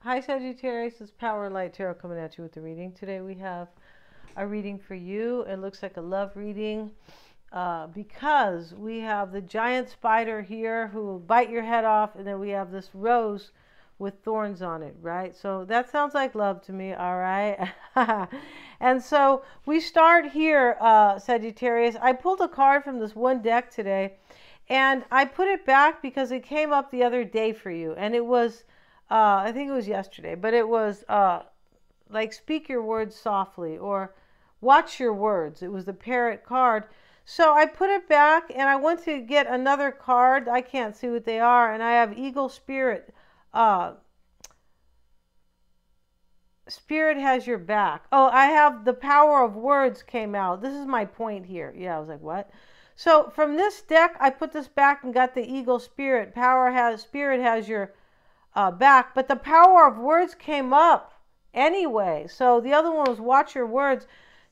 Hi Sagittarius, it's Power Light Tarot coming at you with the reading. Today we have a reading for you. It looks like a love reading because we have the giant spider here who will bite your head off, and then we have this rose with thorns on it, right? So that sounds like love to me, all right? And so we start here, Sagittarius. I pulled a card from this one deck today, and I put it back because it came up the other day for you, and it was I think it was yesterday, but it was like speak your words softly or watch your words. It was the parrot card. So I put it back and I went to get another card. I can't see what they are. And I have Eagle Spirit. Spirit has your back. Oh, I have the power of words came out. This is my point here. Yeah, I was like, what? So from this deck, I put this back and got the Eagle Spirit. Spirit has your back, but the power of words came up anyway. So the other one was watch your words.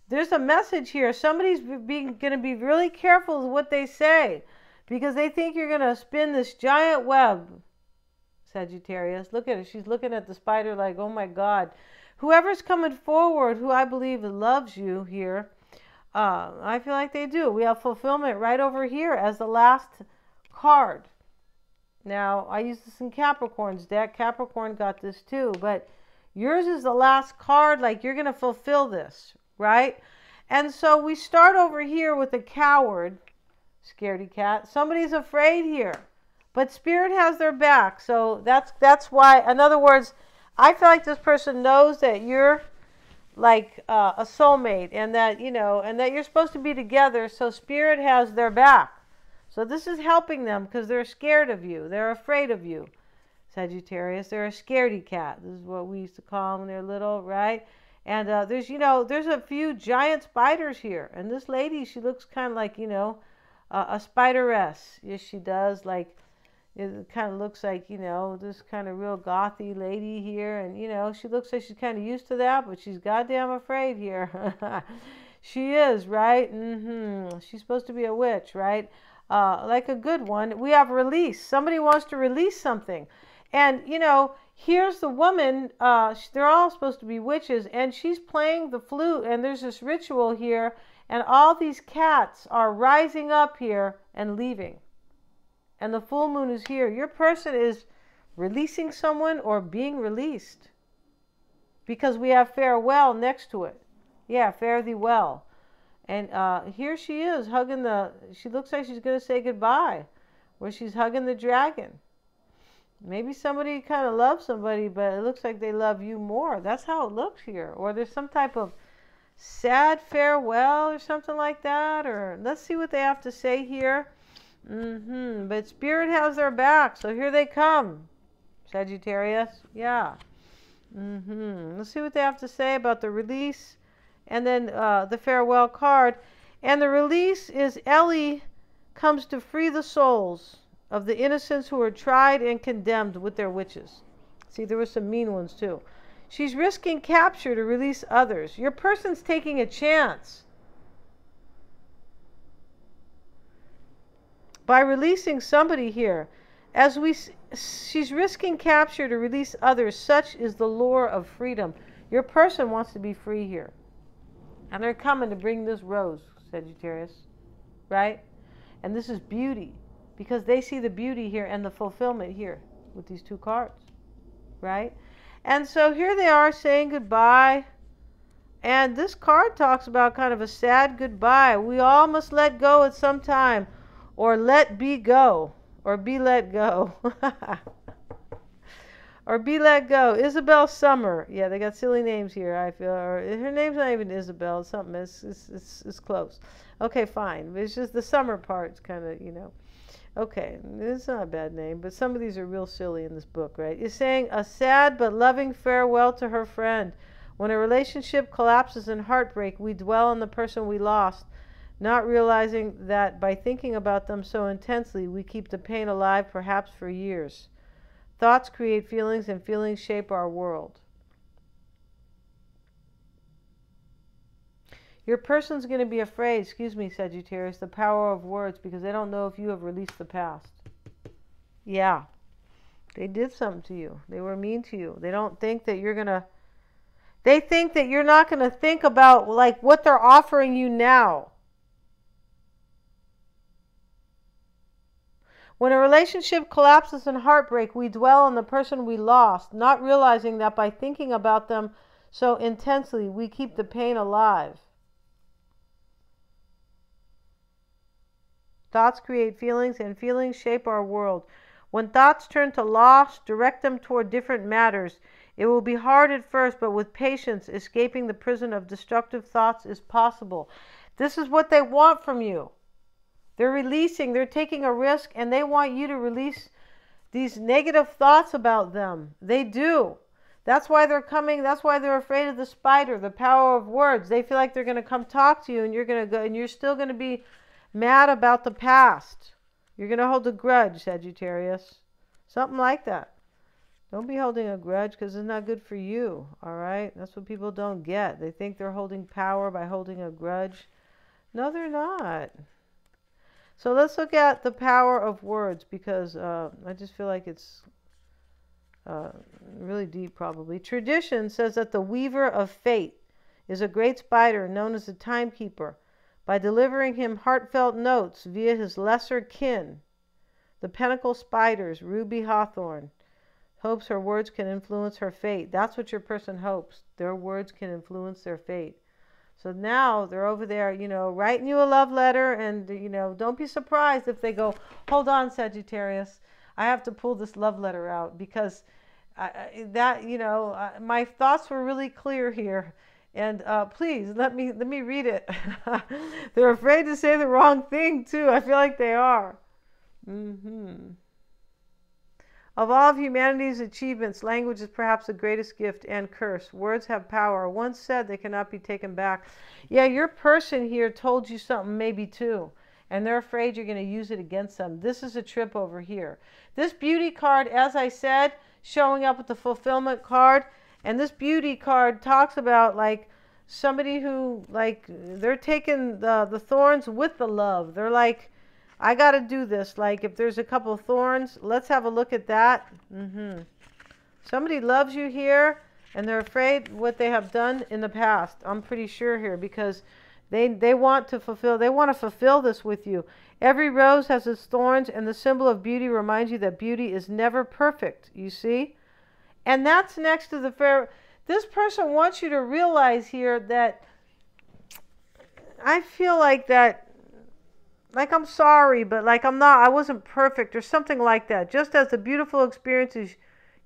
There's a message here. Somebody's going to be really careful with what they say because they think you're going to spin this giant web. Sagittarius, look at it. She's looking at the spider like, oh my God. Whoever's coming forward, who I believe loves you here, I feel like they do. We have fulfillment right over here as the last card. Now, I use this in Capricorn's deck. Capricorn got this too, but yours is the last card, like you're going to fulfill this, right? And so we start over here with a coward, scaredy cat. Somebody's afraid here, but Spirit has their back. So that's why, in other words, I feel like this person knows that you're like a soulmate and that, you know, and that you're supposed to be together. So Spirit has their back. So this is helping them because they're scared of you. They're afraid of you, Sagittarius. They're a scaredy cat. This is what we used to call them when they're little, right? And there's a few giant spiders here. And this lady, she looks kind of like, a spideress. Yes, she does. Like, it kind of looks like, this kind of real gothy lady here. And, she looks like she's kind of used to that, but she's goddamn afraid here. She is, right? She's supposed to be a witch, right? Like a good one. We have release. Somebody wants to release something. And, here's the woman. They're all supposed to be witches. And she's playing the flute. And there's this ritual here. And all these cats are rising up here and leaving. And the full moon is here. Your person is releasing someone or being released. Because we have farewell next to it. Yeah, fare thee well. And here she is hugging she looks like she's going to say goodbye, where she's hugging the dragon. Maybe somebody kind of loves somebody, but it looks like they love you more. That's how it looks here. Or there's some type of sad farewell or something like that. Or let's see what they have to say here. But Spirit has their back, so here they come, Sagittarius. Yeah. Let's see what they have to say about the release. And then the farewell card. And the release is Ellie comes to free the souls of the innocents who are tried and condemned with their witches. See, there were some mean ones too. She's risking capture to release others. Your person's taking a chance. By releasing somebody here, she's risking capture to release others. Such is the lure of freedom. Your person wants to be free here. And they're coming to bring this rose, Sagittarius, right? And this is beauty, because they see the beauty here and the fulfillment here with these two cards, right? And so here they are saying goodbye. And this card talks about kind of a sad goodbye. We all must let go at some time, or let be go, or be let go. Or be let go. Isabel Summer. Yeah, they got silly names here, I feel. Or her name's not even Isabel. It's something. It's close. Okay, fine. It's just the Summer part's kind of, Okay, it's not a bad name, but some of these are real silly in this book, right? It's saying a sad but loving farewell to her friend. When a relationship collapses in heartbreak, we dwell on the person we lost, not realizing that by thinking about them so intensely, we keep the pain alive perhaps for years. Thoughts create feelings, and feelings shape our world. Your person's going to be afraid, excuse me, Sagittarius, the power of words, because they don't know if you have released the past. Yeah. They did something to you. They were mean to you. They don't think that you're going to, they think that you're not going to think about like what they're offering you now. When a relationship collapses in heartbreak, we dwell on the person we lost, not realizing that by thinking about them so intensely, we keep the pain alive. Thoughts create feelings, and feelings shape our world. When thoughts turn to loss, direct them toward different matters. It will be hard at first, but with patience, escaping the prison of destructive thoughts is possible. This is what they want from you. They're releasing, they're taking a risk, and they want you to release these negative thoughts about them. They do. That's why they're coming. That's why they're afraid of the spider, the power of words. They feel like they're going to come talk to you, and you're going to go, and you're still going to be mad about the past. You're going to hold a grudge, Sagittarius. Something like that. Don't be holding a grudge because it's not good for you, all right? That's what people don't get. They think they're holding power by holding a grudge. No, they're not. So let's look at the power of words because I just feel like it's really deep probably. Tradition says that the weaver of fate is a great spider known as the timekeeper. By delivering him heartfelt notes via his lesser kin, the pentacle spiders, Ruby Hawthorne, hopes her words can influence her fate. That's what your person hopes. Their words can influence their fate. So now they're over there, you know, writing you a love letter, and, you know, don't be surprised if they go, hold on, Sagittarius, I have to pull this love letter out because my thoughts were really clear here. And please let me read it. They're afraid to say the wrong thing too. I feel like they are. Of all of humanity's achievements, language is perhaps the greatest gift and curse. Words have power. Once said, they cannot be taken back. Yeah, your person here told you something maybe too, and they're afraid you're going to use it against them. This is a trip over here. This beauty card, as I said, showing up with the fulfillment card. And this beauty card talks about like somebody who like they're taking the thorns with the love. They're like, I got to do this. Like if there's a couple of thorns, let's have a look at that. Somebody loves you here and they're afraid what they have done in the past. I'm pretty sure here because they want to fulfill this with you. Every rose has its thorns, and the symbol of beauty reminds you that beauty is never perfect, you see? And that's next to the fair. This person wants you to realize here that I feel like that, like I'm sorry, but like I wasn't perfect or something like that. Just as the beautiful experiences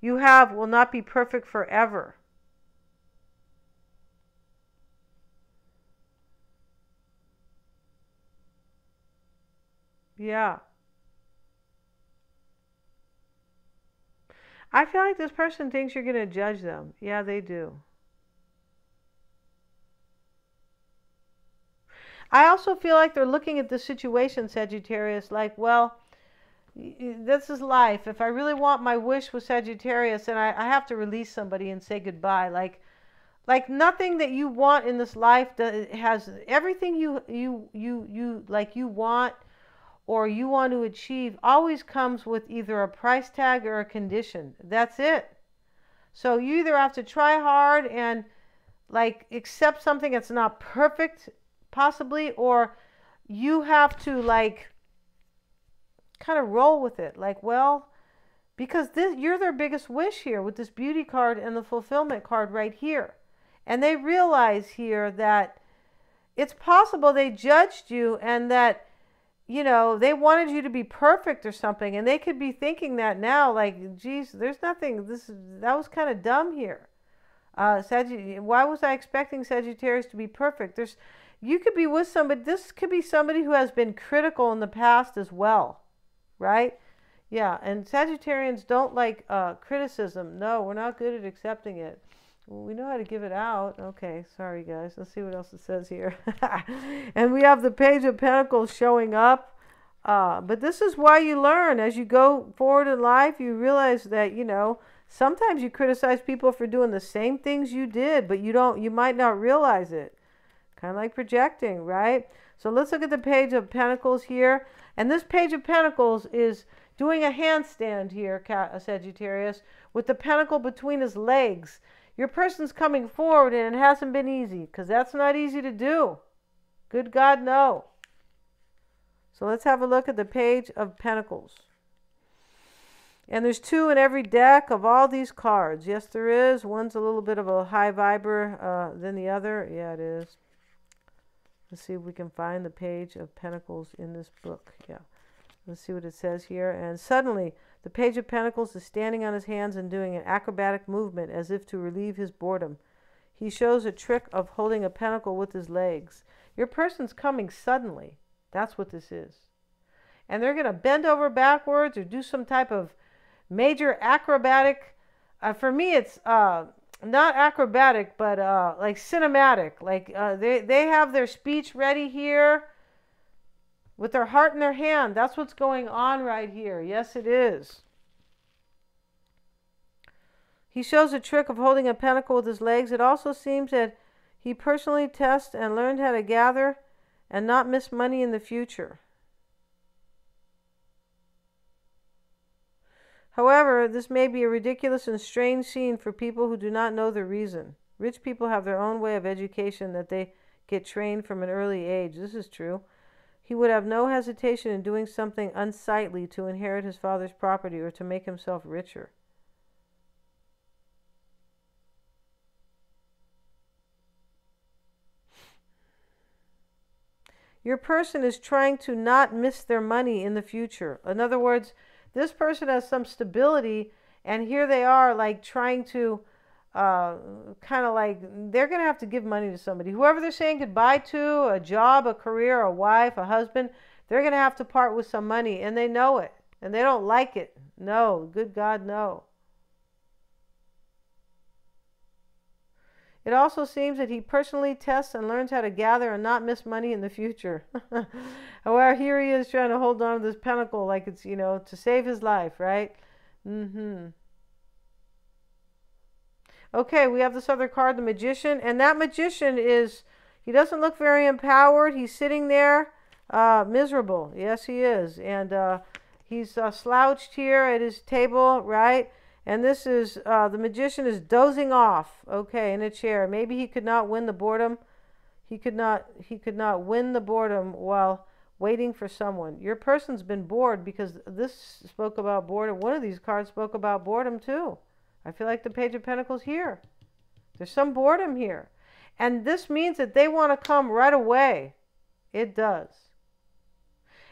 you have will not be perfect forever. Yeah. I feel like this person thinks you're going to judge them. Yeah, they do. I also feel like they're looking at the situation, Sagittarius, like, well, this is life. If I really want my wish with Sagittarius, then I have to release somebody and say goodbye. Like nothing that you want in this life has everything you want or you want to achieve always comes with either a price tag or a condition. That's it. So you either have to try hard and like accept something that's not perfect possibly, or you have to like kind of roll with it. Like, well, because you're their biggest wish here with this beauty card and the fulfillment card right here. And they realize here that it's possible they judged you and that they wanted you to be perfect or something, and they could be thinking that now, like, geez, there's nothing, that was kind of dumb here. Why was I expecting Sagittarius to be perfect? You could be with somebody, this could be somebody who has been critical in the past as well, right? Yeah, and Sagittarians don't like criticism. No, we're not good at accepting it. We know how to give it out. Okay, sorry guys. Let's see what else it says here. And we have the Page of Pentacles showing up. But this is why you learn. As you go forward in life, you realize that, sometimes you criticize people for doing the same things you did, but you might not realize it. Kind of like projecting, right? So let's look at the Page of Pentacles here. And this Page of Pentacles is doing a handstand here, Sagittarius, with the pentacle between his legs. Your person's coming forward, and it hasn't been easy, because that's not easy to do. Good God, no. So let's have a look at the Page of Pentacles. And there's 2 in every deck of all these cards. Yes, there is. One's a little bit of a high viber than the other. Yeah, it is. Let's see if we can find the Page of Pentacles in this book. Yeah. Let's see what it says here. And suddenly, the Page of Pentacles is standing on his hands and doing an acrobatic movement as if to relieve his boredom. He shows a trick of holding a pentacle with his legs. Your person's coming suddenly. That's what this is. And they're going to bend over backwards or do some type of major acrobatic. For me, it's not acrobatic, but like cinematic. Like they have their speech ready here with their heart in their hand. That's what's going on right here. Yes, it is. He shows a trick of holding a pentacle with his legs. It also seems that he personally tests and learned how to gather and not miss money in the future. However, this may be a ridiculous and strange scene for people who do not know the reason. Rich people have their own way of education that they get trained from an early age. This is true. He would have no hesitation in doing something unsightly to inherit his father's property or to make himself richer. Your person is trying to not miss their money in the future. In other words, this person has some stability, and here they are like trying to kind of like they're going to have to give money to somebody. Whoever they're saying goodbye to, a job, a career, a wife, a husband, they're going to have to part with some money, and they know it, and they don't like it. No, good God, no. It also seems that he personally tests and learns how to gather and not miss money in the future. However, here he is trying to hold on to this pentacle like it's, to save his life, right? Okay, we have this other card, the Magician. And that Magician he doesn't look very empowered. He's sitting there miserable. Yes, he is. And he's slouched here at his table, right? And this is, the Magician is dozing off, okay, in a chair. Maybe he could not win the boredom. He could not win the boredom while waiting for someone. Your person's been bored because this spoke about boredom. One of these cards spoke about boredom too. I feel like the Page of Pentacles here. There's some boredom here. And this means that they want to come right away. It does.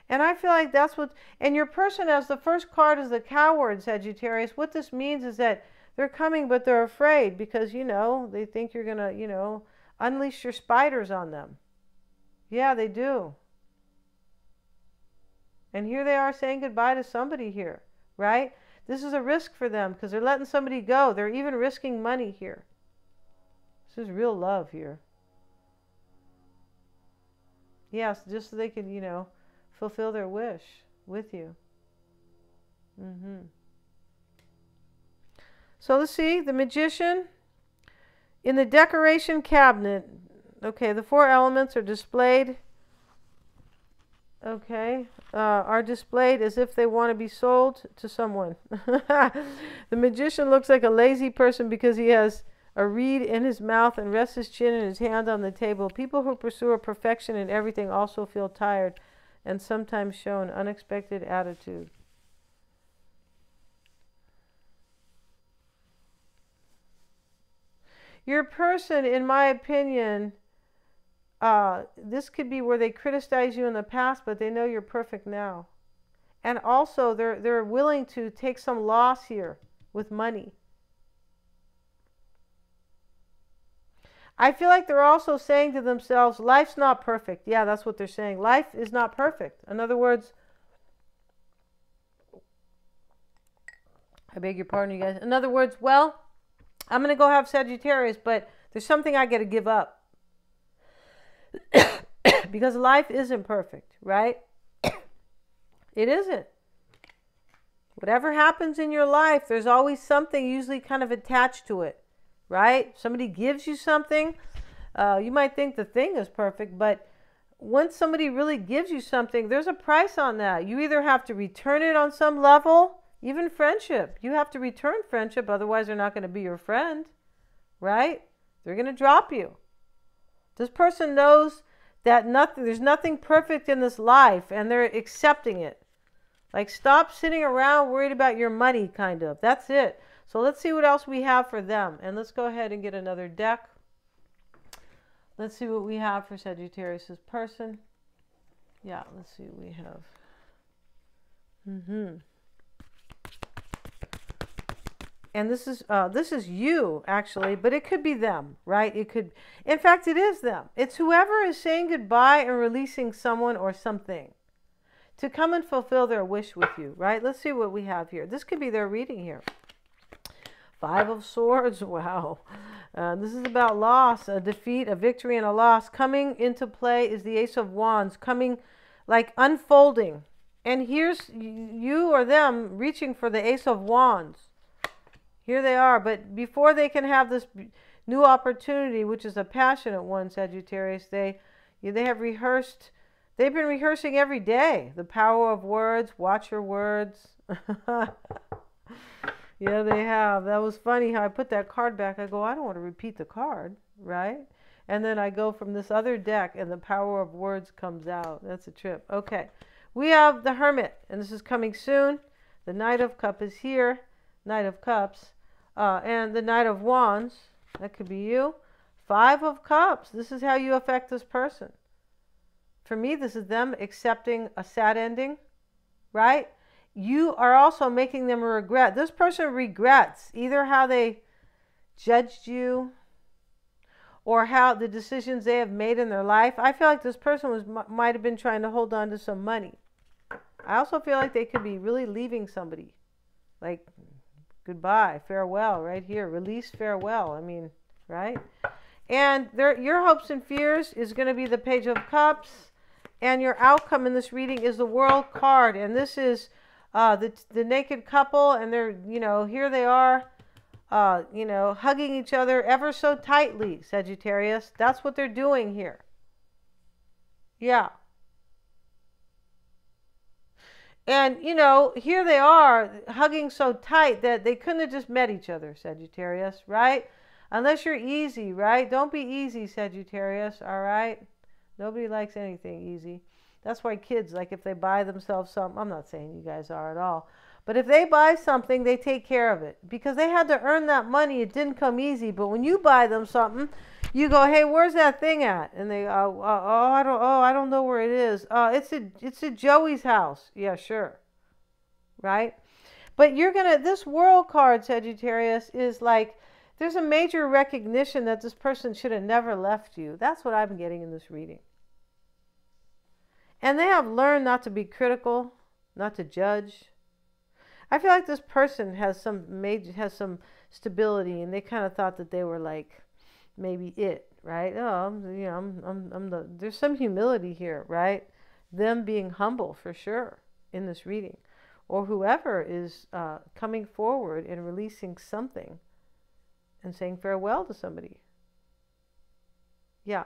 And I feel like that's what, and your person, as the first card is the Coward, Sagittarius, what this means is that they're coming, but they're afraid because, they think you're going to, unleash your spiders on them. Yeah, they do. And here they are saying goodbye to somebody here, right? This is a risk for them because they're letting somebody go. They're even risking money here. This is real love here. Yes, just so they can, fulfill their wish with you. So let's see, the Magician in the decoration cabinet. Okay, the 4 elements are displayed. Okay, are displayed as if they want to be sold to someone. The Magician looks like a lazy person because he has a reed in his mouth and rests his chin and his hand on the table. People who pursue a perfection in everything also feel tired and sometimes show an unexpected attitude. Your person, in my opinion, this could be where they criticize you in the past, but they know you're perfect now. And also, they're willing to take some loss here with money. I feel like they're also saying to themselves, life's not perfect. Yeah, that's what they're saying. Life is not perfect. In other words, I beg your pardon, you guys. In other words, well, I'm going to go have Sagittarius, but there's something I got to give up. Because life isn't perfect, right? It isn't. Whatever happens in your life, there's always something usually kind of attached to it. Right? Somebody gives you something. You might think the thing is perfect, but once somebody really gives you something, there's a price on that. You either have to return it on some level, even friendship. You have to return friendship, otherwise they're not going to be your friend, right? They're going to drop you. This person knows that there's nothing perfect in this life, and they're accepting it. Like, stop sitting around worried about your money, kind of. That's it. So let's see what else we have for them. And let's go ahead and get another deck. Let's see what we have for Sagittarius' person. Yeah, let's see what we have. And this is you, actually, but it could be them, right? It could, in fact, it is them. It's whoever is saying goodbye and releasing someone or something to come and fulfill their wish with you, right? Let's see what we have here. This could be their reading here. 5 of Swords, wow. This is about loss, a defeat, a victory, and a loss. Coming into play is the Ace of Wands, coming like unfolding. And here's you or them reaching for the Ace of Wands. Here they are, but before they can have this new opportunity, which is a passionate one, Sagittarius, they have rehearsed. They've been rehearsing every day. The power of words, watch your words. Yeah, they have. That was funny how I put that card back. I go, I don't want to repeat the card, right? And then I go from this other deck and the power of words comes out. That's a trip. Okay. We have the Hermit, and this is coming soon. The Knight of Cups is here. Knight of Cups. And the Knight of Wands. That could be you. 5 of Cups. This is how you affect this person. For me, this is them accepting a sad ending, right? You are also making them regret. This person regrets either how they judged you or how the decisions they have made in their life. I feel like this person might have been trying to hold on to some money. I also feel like they could be really leaving somebody. Like, goodbye, farewell, right here. Release, farewell. I mean, right? And your hopes and fears is going to be the Page of Cups. And your outcome in this reading is the World card. And this is the naked couple. And they're, here they are, hugging each other ever so tightly, Sagittarius. That's what they're doing here. Yeah. And, here they are hugging so tight that they couldn't have just met each other, Sagittarius, right? Unless you're easy, right? Don't be easy, Sagittarius, all right? Nobody likes anything easy. That's why kids, like if they buy themselves something, I'm not saying you guys are at all, but if they buy something, they take care of it because they had to earn that money. It didn't come easy. But when you buy them something, you go, hey, where's that thing at? And they, I don't know where it is. It's at Joey's house. Yeah, sure. Right? But this World card, Sagittarius, is like, there's a major recognition that this person should have never left you. That's what I'm getting in this reading. And they have learned not to be critical, not to judge. I feel like this person has some stability, and they kind of thought that they were like maybe it, right? Oh, there's some humility here, right? Them being humble for sure in this reading, or whoever is coming forward and releasing something and saying farewell to somebody. Yeah.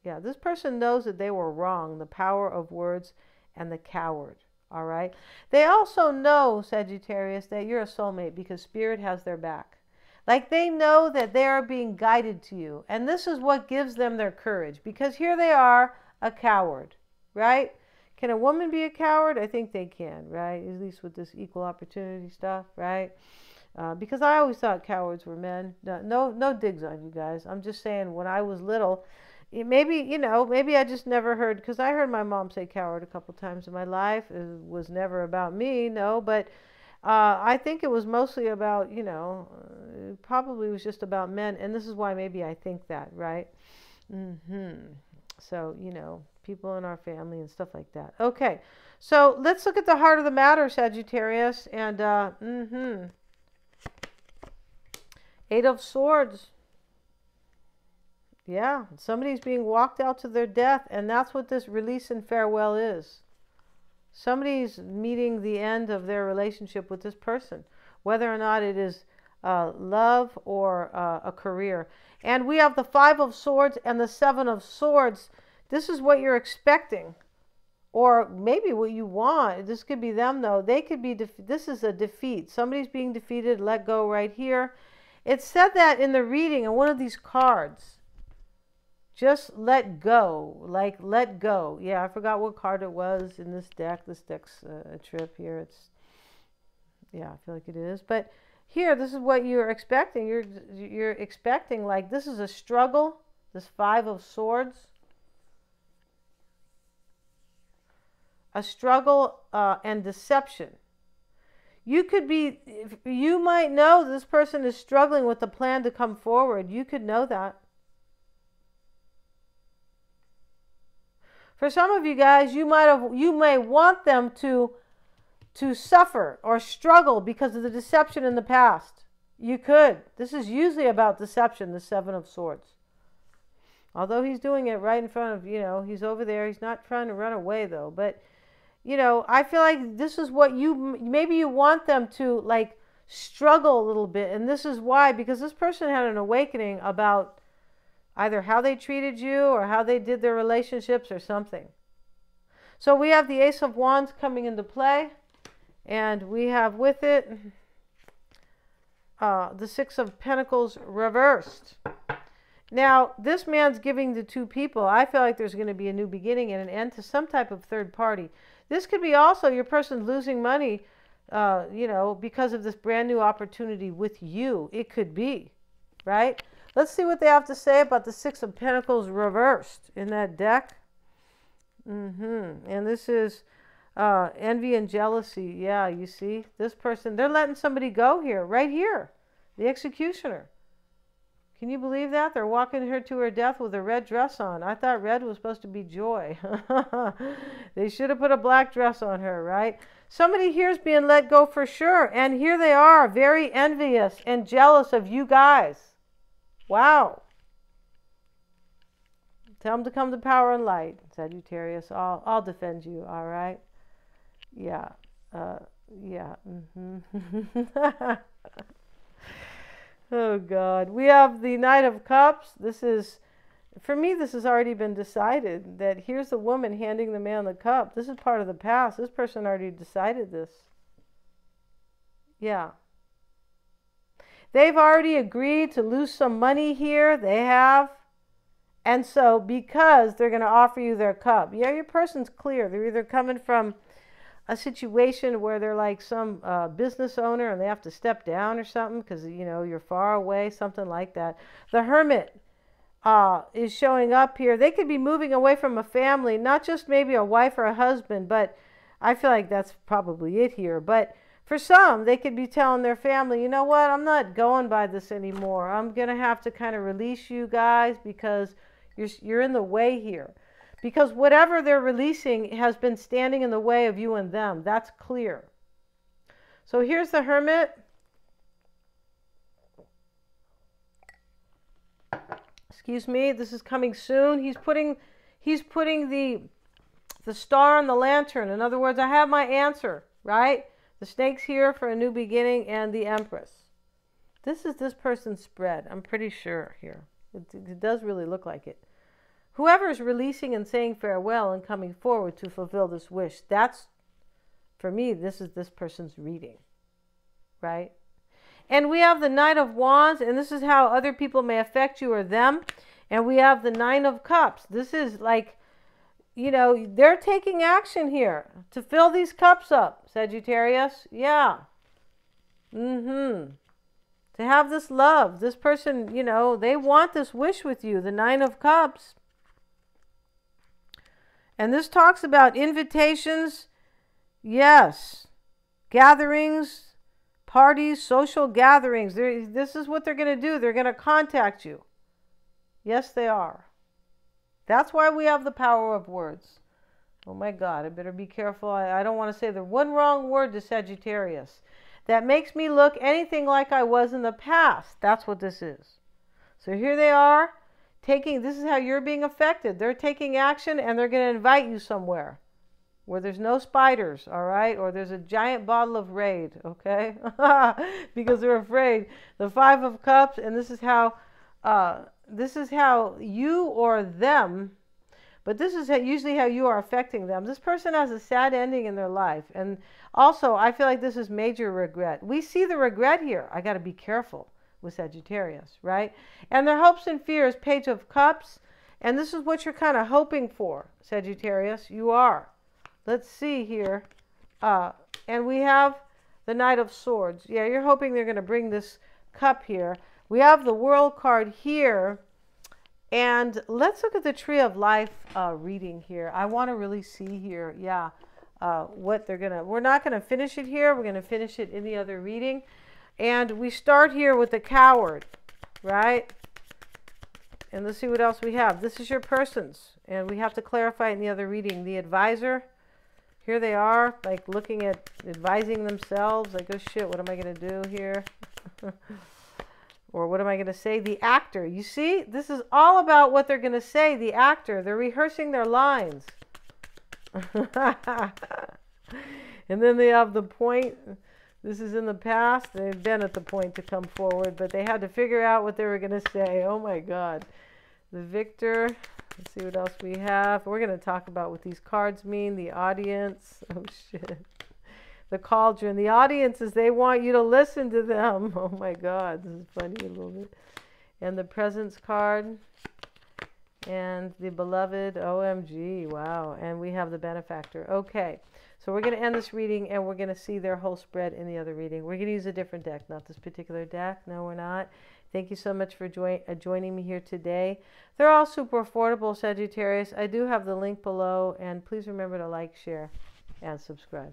Yeah, this person knows that they were wrong, the power of words and the coward, all right? They also know, Sagittarius, that you're a soulmate because Spirit has their back. Like they know that they are being guided to you, and this is what gives them their courage because here they are, a coward, right? Can a woman be a coward? I think they can, right? At least with this equal opportunity stuff, right? Because I always thought cowards were men. No digs on you guys. I'm just saying when I was little, maybe I just never heard, because I heard my mom say coward a couple times in my life. It was never about me, no, but I think it was mostly about, it probably was just about men, and this is why maybe I think that, right? So, people in our family and stuff like that. Okay, so let's look at the heart of the matter, Sagittarius, and 8 of Swords. Yeah, somebody's being walked out to their death, and that's what this release and farewell is. Somebody's meeting the end of their relationship with this person, whether or not it is love or a career. And we have the Five of Swords and the Seven of Swords. This is what you're expecting, or maybe what you want. This could be them, though. They could be, this is a defeat. Somebody's being defeated, let go right here. It said that in the reading on one of these cards. Just let go, like let go. Yeah, I forgot what card it was in this deck. This deck's a trip here. It's, yeah, I feel like it is. But here, this is what you're expecting. You're expecting, like, this is a struggle. This Five of Swords. A struggle and deception. You could be, you might know this person is struggling with the plan to come forward. You could know that. For some of you guys, you may want them to suffer or struggle because of the deception in the past. You could. This is usually about deception, the Seven of Swords. Although he's doing it right in front of, he's over there. He's not trying to run away, though. But, I feel like this is what maybe you want them to, like, struggle a little bit. And this is why, because this person had an awakening about either how they treated you or how they did their relationships or something. So we have the Ace of Wands coming into play. And we have with it the Six of Pentacles reversed. Now, this man's giving to two people. I feel like there's going to be a new beginning and an end to some type of third party. This could be also your person losing money, because of this brand new opportunity with you. It could be, right? Let's see what they have to say about the Six of Pentacles reversed in that deck. And this is envy and jealousy. Yeah, you see, this person, they're letting somebody go here, right here. The executioner. Can you believe that? They're walking her to her death with a red dress on. I thought red was supposed to be joy. They should have put a black dress on her, right? Somebody here is being let go for sure. And here they are, very envious and jealous of you guys. Wow. Tell them to come to power and light, Sagittarius. I'll defend you, all right? Yeah. Yeah. Oh, God. We have the Knight of Cups. This is, for me, this has already been decided. That here's the woman handing the man the cup. This is part of the past. This person already decided this. Yeah. They've already agreed to lose some money here. They have. And so, because they're going to offer you their cup. Yeah, your person's clear. They're either coming from a situation where they're like some business owner and they have to step down or something because, you're far away, something like that. The Hermit is showing up here. They could be moving away from a family, not just maybe a wife or a husband, but I feel like that's probably it here. But for some, they could be telling their family, you know what, I'm not going by this anymore. I'm going to have to kind of release you guys because you're in the way here. Because whatever they're releasing has been standing in the way of you and them. That's clear. So here's the Hermit. Excuse me. This is coming soon. He's putting the star on the lantern. In other words, I have my answer, right? The Snake's here for a new beginning and the Empress. This is this person's spread. I'm pretty sure here. It does really look like it. Whoever is releasing and saying farewell and coming forward to fulfill this wish, that's, for me, this is this person's reading, right? And we have the Knight of Wands, and this is how other people may affect you or them. And we have the Nine of Cups. This is like, they're taking action here to fill these cups up, Sagittarius. Yeah. To have this love. This person, they want this wish with you, the Nine of Cups. And this talks about invitations, yes, gatherings, parties, social gatherings. This is what they're going to do. They're going to contact you. Yes, they are. That's why we have the power of words. Oh, my God, I better be careful. I don't want to say the one wrong word to Sagittarius. That makes me look anything like I was in the past. That's what this is. So here they are. This is how you're being affected. They're taking action and they're going to invite you somewhere. where there's no spiders, all right? Or there's a giant bottle of Raid, okay? Because they're afraid. The Five of Cups, and this is how you or them, but this is usually how you are affecting them. This person has a sad ending in their life. And also, I feel like this is major regret. We see the regret here. I got to be careful with Sagittarius, right? And their hopes and fears, Page of Cups. And this is what you're kind of hoping for, Sagittarius. You are. Let's see here. And we have the Knight of Swords. Yeah, you're hoping they're going to bring this cup here. We have the World card here. And let's look at the Tree of Life reading here. I want to really see here, yeah, what they're going to... We're not going to finish it here. We're going to finish it in the other reading. And we start here with the Coward, right? And let's see what else we have. This is your persons. And we have to clarify in the other reading. The Advisor. Here they are, like looking at advising themselves. Like, oh shit, what am I going to do here? Or what am I going to say? The Actor. You see, this is all about what they're going to say. The Actor. They're rehearsing their lines. And then they have the Point. This is in the past. They've been at the point to come forward, but they had to figure out what they were going to say. Oh my God. The Victor. Let's see what else we have. We're going to talk about what these cards mean. The Audience. Oh shit. The Cauldron. The audience is, they want you to listen to them. Oh my God. This is funny a little bit. And the Presence card. And the Beloved. OMG. Wow. And we have the Benefactor. Okay. So we're going to end this reading and we're going to see their whole spread in the other reading. We're going to use a different deck, not this particular deck. No, we're not. Thank you so much for joining me here today. They're all super affordable, Sagittarius. I do have the link below, and please remember to like, share, and subscribe.